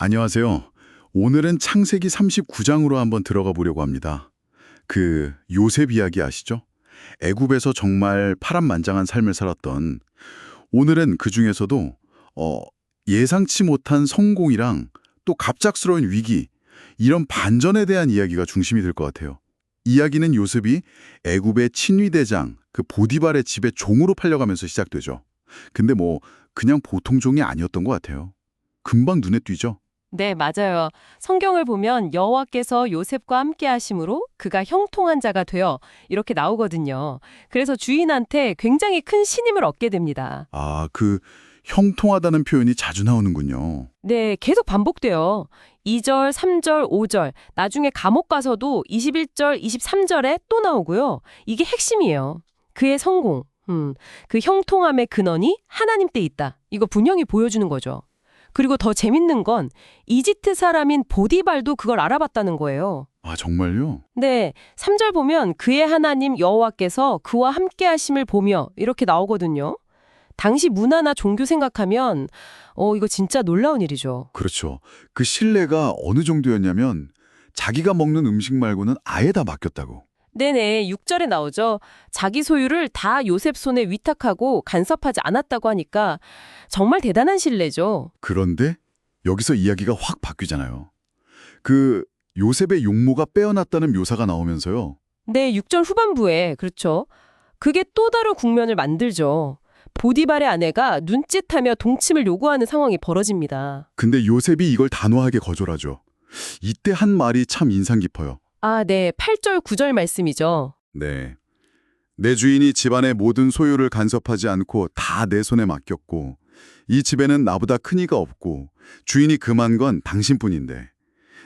안녕하세요. 오늘은 창세기 39장으로 한번 들어가 보려고 합니다. 그 요셉 이야기 아시죠? 애굽에서 정말 파란만장한 삶을 살았던 오늘은 그중에서도 예상치 못한 성공이랑 또 갑작스러운 위기 이런 반전에 대한 이야기가 중심이 될 것 같아요. 이야기는 요셉이 애굽의 친위대장 그 보디발의 집에 종으로 팔려가면서 시작되죠. 근데 그냥 보통 종이 아니었던 것 같아요. 금방 눈에 띄죠? 네, 맞아요. 성경을 보면 여호와께서 요셉과 함께 하심으로 그가 형통한 자가 되어 이렇게 나오거든요. 그래서 주인한테 굉장히 큰 신임을 얻게 됩니다. 아, 그 형통하다는 표현이 자주 나오는군요. 네, 계속 반복돼요. 2절, 3절, 5절, 나중에 감옥 가서도 21절, 23절에 또 나오고요. 이게 핵심이에요. 그의 성공, 그 형통함의 근원이 하나님 때 있다. 이거 분명히 보여주는 거죠. 그리고 더 재밌는 건 이집트 사람인 보디발도 그걸 알아봤다는 거예요. 아, 정말요? 네, 3절 보면 그의 하나님 여호와께서 그와 함께 하심을 보며 이렇게 나오거든요. 당시 문화나 종교 생각하면 이거 진짜 놀라운 일이죠. 그렇죠. 그 신뢰가 어느 정도였냐면 자기가 먹는 음식 말고는 아예 다 맡겼다고. 네네, 6절에 나오죠. 자기 소유를 다 요셉 손에 위탁하고 간섭하지 않았다고 하니까 정말 대단한 신뢰죠. 그런데 여기서 이야기가 확 바뀌잖아요. 그 요셉의 용모가 빼어났다는 묘사가 나오면서요. 네, 6절 후반부에 그렇죠. 그게 또 다른 국면을 만들죠. 보디발의 아내가 눈짓하며 동침을 요구하는 상황이 벌어집니다. 근데 요셉이 이걸 단호하게 거절하죠. 이때 한 말이 참 인상 깊어요. 아, 네, 8절, 9절 말씀이죠. 네. 내 주인이 집안의 모든 소유를 간섭하지 않고 다 내 손에 맡겼고 이 집에는 나보다 큰 이가 없고 주인이 금한 건 당신뿐인데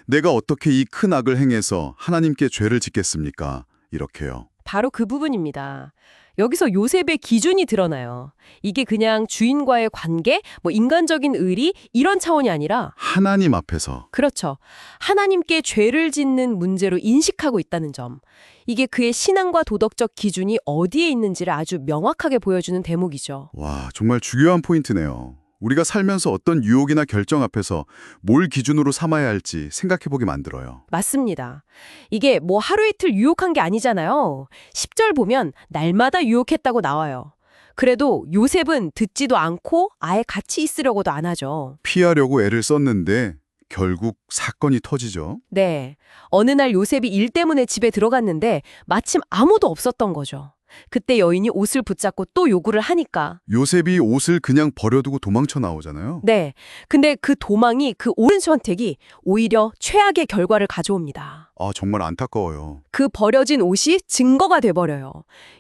내가 어떻게 이 큰 악을 행해서 하나님께 죄를 짓겠습니까? 이렇게요. 바로 그 부분입니다. 여기서 요셉의 기준이 드러나요. 이게 그냥 주인과의 관계, 인간적인 의리 이런 차원이 아니라 하나님 앞에서. 그렇죠. 하나님께 죄를 짓는 문제로 인식하고 있다는 점. 이게 그의 신앙과 도덕적 기준이 어디에 있는지를 아주 명확하게 보여주는 대목이죠. 와, 정말 중요한 포인트네요. 우리가 살면서 어떤 유혹이나 결정 앞에서 뭘 기준으로 삼아야 할지 생각해보게 만들어요. 맞습니다. 이게 하루 이틀 유혹한 게 아니잖아요. 10절 보면 날마다 유혹했다고 나와요. 그래도 요셉은 듣지도 않고 아예 같이 있으려고도 안 하죠. 피하려고 애를 썼는데 결국 사건이 터지죠. 네. 어느 날 요셉이 일 때문에 집에 들어갔는데 마침 아무도 없었던 거죠. 그때 여인이 옷을 붙잡고 또 요구를 하니까. 요셉이 옷을 그냥 버려두고 도망쳐 나오잖아요. 네. 근데 그 도망이 그 옳은 선택이 오히려 최악의 결과를 가져옵니다. 아, 정말 안타까워요. 그 버려진 옷이 증거가 돼버려요.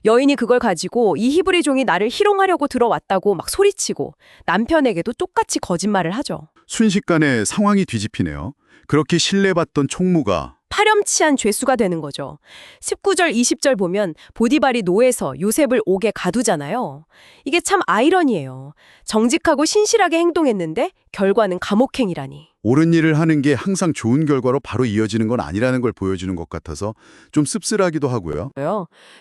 여인이 그걸 가지고 이 히브리 종이 나를 희롱하려고 들어왔다고 막 소리치고 남편에게도 똑같이 거짓말을 하죠. 순식간에 상황이 뒤집히네요. 그렇게 신뢰받던 총무가 파렴치한 죄수가 되는 거죠. 19절, 20절 보면 보디발이 노에서 요셉을 옥에 가두잖아요. 이게 참 아이러니예요. 정직하고 신실하게 행동했는데 결과는 감옥행이라니. 옳은 일을 하는 게 항상 좋은 결과로 바로 이어지는 건 아니라는 걸 보여주는 것 같아서 좀 씁쓸하기도 하고요.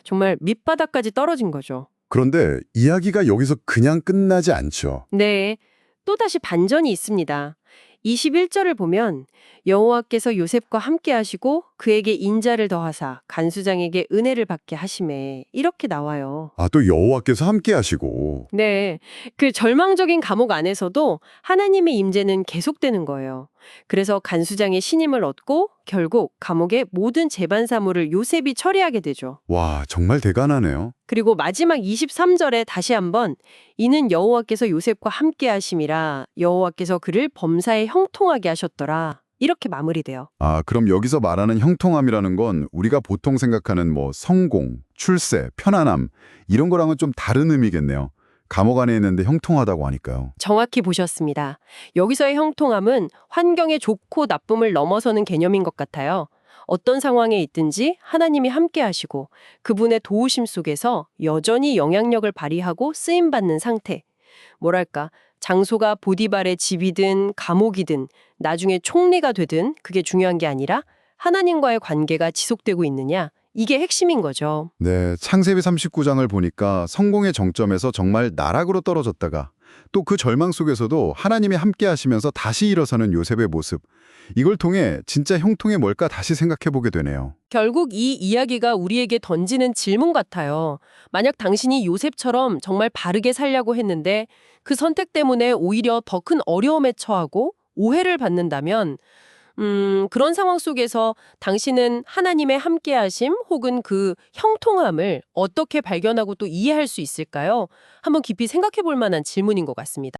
정말 밑바닥까지 떨어진 거죠. 그런데 이야기가 여기서 그냥 끝나지 않죠. 네, 또다시 반전이 있습니다. 21절을 보면 여호와께서 요셉과 함께 하시고 그에게 인자를 더하사 간수장에게 은혜를 받게 하심에 이렇게 나와요. 아, 또 여호와께서 함께 하시고. 네, 그 절망적인 감옥 안에서도 하나님의 임재는 계속되는 거예요. 그래서 간수장의 신임을 얻고 결국 감옥의 모든 재반 사무를 요셉이 처리하게 되죠. 와, 정말 대단하네요. 그리고 마지막 23절에 다시 한번 이는 여호와께서 요셉과 함께 하심이라 여호와께서 그를 범사에 형통하게 하셨더라. 이렇게 마무리돼요. 아, 그럼 여기서 말하는 형통함이라는 건 우리가 보통 생각하는 성공, 출세, 편안함 이런 거랑은 좀 다른 의미겠네요. 감옥 안에 있는데 형통하다고 하니까요. 정확히 보셨습니다. 여기서의 형통함은 환경의 좋고 나쁨을 넘어서는 개념인 것 같아요. 어떤 상황에 있든지 하나님이 함께 하시고 그분의 도우심 속에서 여전히 영향력을 발휘하고 쓰임받는 상태. 뭐랄까, 장소가 보디발의 집이든 감옥이든 나중에 총리가 되든 그게 중요한 게 아니라 하나님과의 관계가 지속되고 있느냐, 이게 핵심인 거죠. 네, 창세기 39장을 보니까 성공의 정점에서 정말 나락으로 떨어졌다가 또 그 절망 속에서도 하나님이 함께 하시면서 다시 일어서는 요셉의 모습. 이걸 통해 진짜 형통이 뭘까 다시 생각해 보게 되네요. 결국 이 이야기가 우리에게 던지는 질문 같아요. 만약 당신이 요셉처럼 정말 바르게 살려고 했는데 그 선택 때문에 오히려 더 큰 어려움에 처하고 오해를 받는다면 그런 상황 속에서 당신은 하나님의 함께하심 혹은 그 형통함을 어떻게 발견하고 또 이해할 수 있을까요? 한번 깊이 생각해 볼 만한 질문인 것 같습니다.